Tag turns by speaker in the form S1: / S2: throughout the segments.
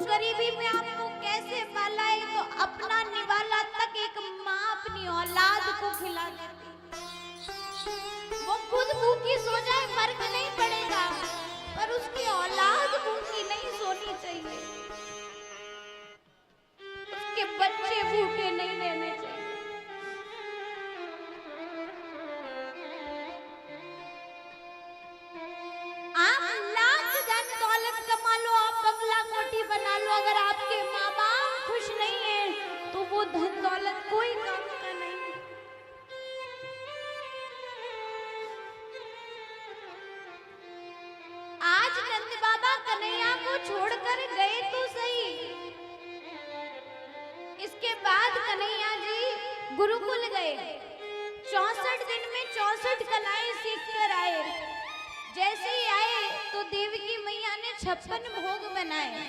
S1: गरीबी में आपको कैसे पाला है, तो अपना निवाला तक एक माँ अपनी औलाद को खिला देती। वो खुद भूखी सो जाए फर्क नहीं पड़ेगा, पर उसकी औलाद भूखी नहीं सोनी चाहिए, उसके बच्चे भूखे नहीं रहने चाहिए। आप लाख धन दौलत कमा लो, आप बंगला कोठी बना लो, अगर आपके माँ बाप खुश नहीं है तो वो धन दौलत कोई काम का नहीं। आज नंद बाबा कन्हैया को छोड़कर गए तो सही, इसके बाद कन्हैया जी गुरुकुल गए। 64 दिन में 64 कलाएं सीख कर आए। जैसे ही आए तो देवकी मैया ने 56 भोग बनाए।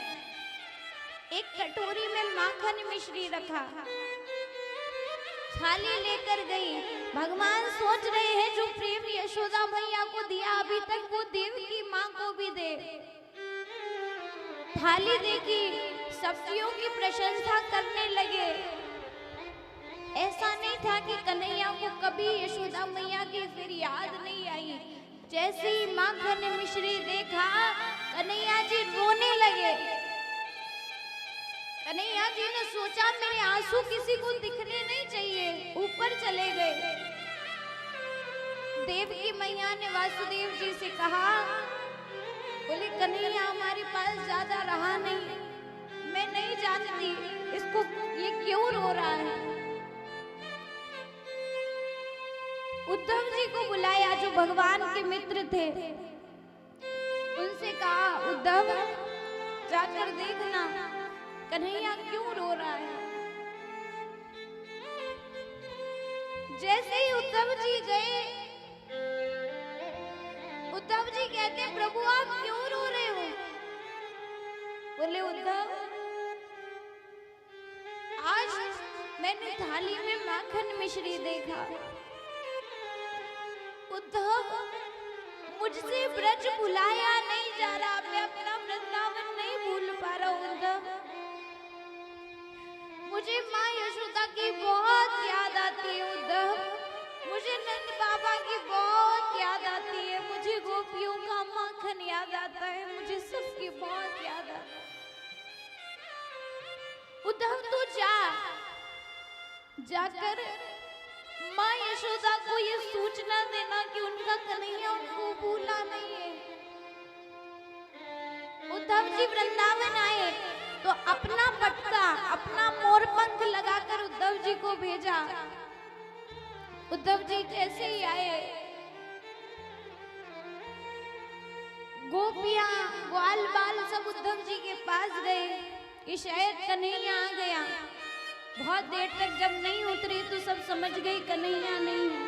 S1: एक कटोरी में माखन मिश्री रखा, थाली लेकर गई। भगवान सोच रहे हैं जो प्रेम यशोदा मैया को दिया अभी तक वो देवकी माँ को भी दे। थाली देखी, सब्जियों की प्रशंसा करने लगे। ऐसा नहीं था कि कन्हैया को कभी यशोदा मैया की फिर याद नहीं आई। जैसे ही माखन मिश्री देखा, कन्हैया जी रोने लगे। कन्हैया जी ने सोचा मेरे आंसू किसी को दिखने नहीं चाहिए, ऊपर चले गए। देवकी मैया ने वासुदेव जी से कहा, बोले कन्हैया हमारे पास ज्यादा रहा नहीं, मैं नहीं जानती इसको ये क्यों रो रहा है। उद्धव जी को बुलाया जो भगवान के मित्र थे, उनसे कहा उद्धव जाकर देखना कन्हैया क्यों रो रहा है। जैसे ही उद्धव जी गए, उद्धव जी कहते हैं प्रभु आप क्यों रो रहे हो। बोले उद्धव आज मैंने थाली में माखन मिश्री देखा। उद्धव मुझसे ब्रज भुलाया नहीं जा रहा, मैं अपना वृंदावन नहीं भूल पा रहा हूं। उद्धव मुझे माँ यशोदा की बहुत याद आती है। उद्धव मुझे नंद बाबा की बहुत याद आती है, मुझे गोपियों का माखन याद आता है, मुझे सबकी बहुत याद आती है। उद्धव तू जाकर माँ यशोदा को ये सूचना देना कि उनका कन्हैया उनको भूला नहीं है। उद्धव जी वृंदावन आए तो अपना पटका, अपना मोरपंख लगाकर उद्धव जी को भेजा। उद्धव जी जैसे ही आए, गोपियां ग्वाल बाल सब उद्धव जी के पास गए कि शायद कन्हैया आ गया। बहुत देर तक जब नहीं उतरे तो सब समझ गए कन्हैया नहीं है।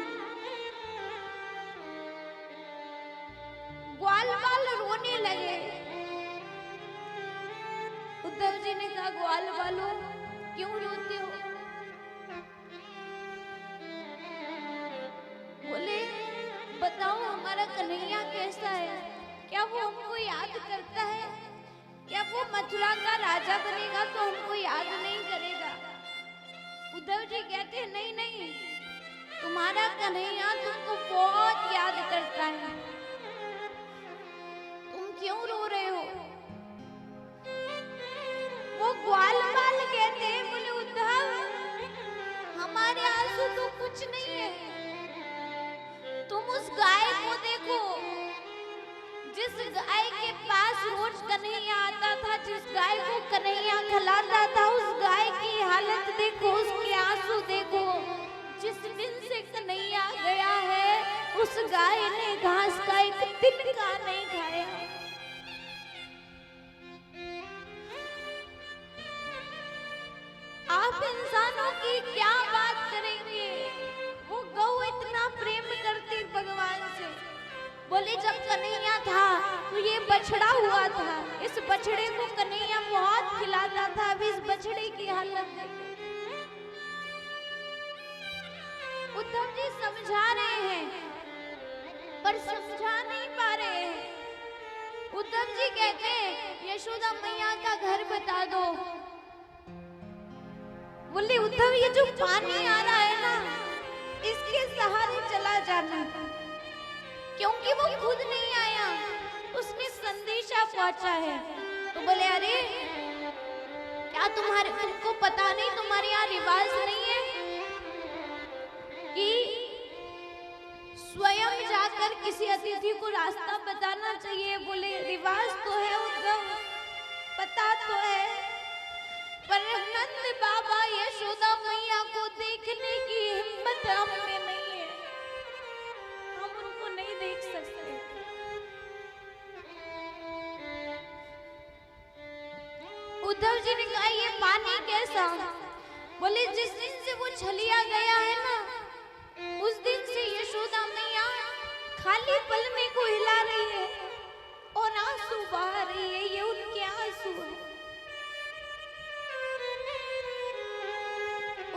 S1: ग्वाल बाल रोने लगे। उद्धव जी ने कहा ग्वाल बालो क्यों रोते हो। बोले बताओ हमारा कन्हैया कैसा है, क्या वो हमको याद करता है, क्या वो मथुरा का राजा बनेगा तो हमको याद नहीं करेगा। उद्धव जी कहते हैं नहीं नहीं, तुम्हारा कन्हैया तुमको बहुत याद करता है, तुम क्यों रो रहे हो। वो ग्वाल बाल कहते हैं, बोले उद्धव हमारे आंसू तो कुछ नहीं है, तुम उस गाय को देखो जिस गाय के पास रोज कन्हैया आता था, जिस गाय को कन्हैया खिलाता था, उस गाय की हालत देखो, उसके आंसू देखो। जिस दिन से कन्हैया गया है उस गाय ने घास का एक तिनका नहीं खाया। आप इंसानों की क्या बात करेंगे, वो गौ इतना प्रेम करती भगवान से। बोले जब कन्हैया था तो ये बछड़ा हुआ था, इस बछड़े को कन्हैया बहुत खिलाता था, अब इस बछड़े की हालत देखो। उद्धव जी समझा रहे हैं पर समझा नहीं पा रहे हैं। उद्धव जी कहते यशोदा मैया का घर बता दो। बोले उद्धव ये जो पानी आ रहा है ना इसके सहारे चला जाना, क्योंकि वो खुद नहीं आया, उसने संदेशा पहुंचा है। तो बोले अरे क्या तुमको पता नहीं, तुम्हारे यहाँ रिवाज नहीं है कि स्वयं जाकर किसी अतिथि को रास्ता बताना चाहिए? बोले रिवाज तो है उद्धव, पता तो है, पर नंद बाबा यशोदा मैया को देखने की हिम्मत हम में नहीं है, हम उनको नहीं देख सकते। उद्धव जी ने कहा ये पानी कैसा? बोले जिस दिन से वो छलिया गया है ना उस दिन से यशोदा मैया खाली पल में को हिला रही है और आंसू बहा रही है, ये उनके आंसू है।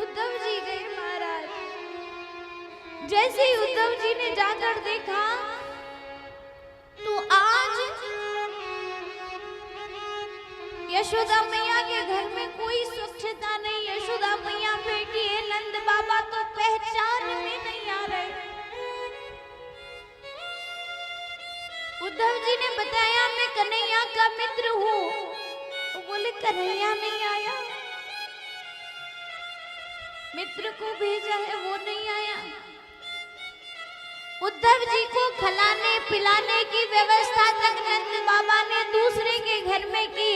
S1: उद्धव जी गए महाराज। जैसे ही उद्धव जी ने जाकर देखा तो आज यशोदा मैया के घर में कोई स्वच्छता नहीं। यशोदा मैया बेटी है, नंद बाबा तो पहचान में नहीं आ रहे। उद्धव जी ने बताया मैं कन्हैया का मित्र हूँ। तो बोले कन्हैया नहीं आया, मित्र को भेजा है वो नहीं आया। उद्धव जी को खिलाने पिलाने की व्यवस्था तक नंद बाबा ने दूसरे के घर में की।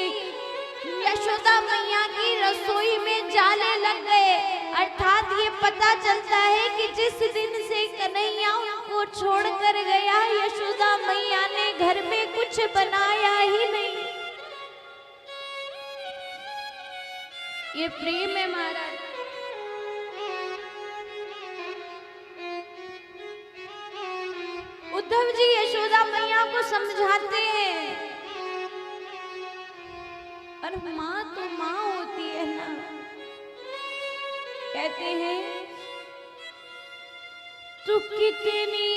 S1: यशोदा मैया की रसोई में जाले लग गए, अर्थात ये पता चलता है कि जिस दिन से कन्हैया उनको छोड़कर गया यशोदा मैया ने घर में कुछ बनाया ही नहीं। ये प्रेम है महाराज। उद्धव जी यशोदा मैया को समझाते हैं, और माँ तो माँ होती है ना। कहते हैं तू कितनी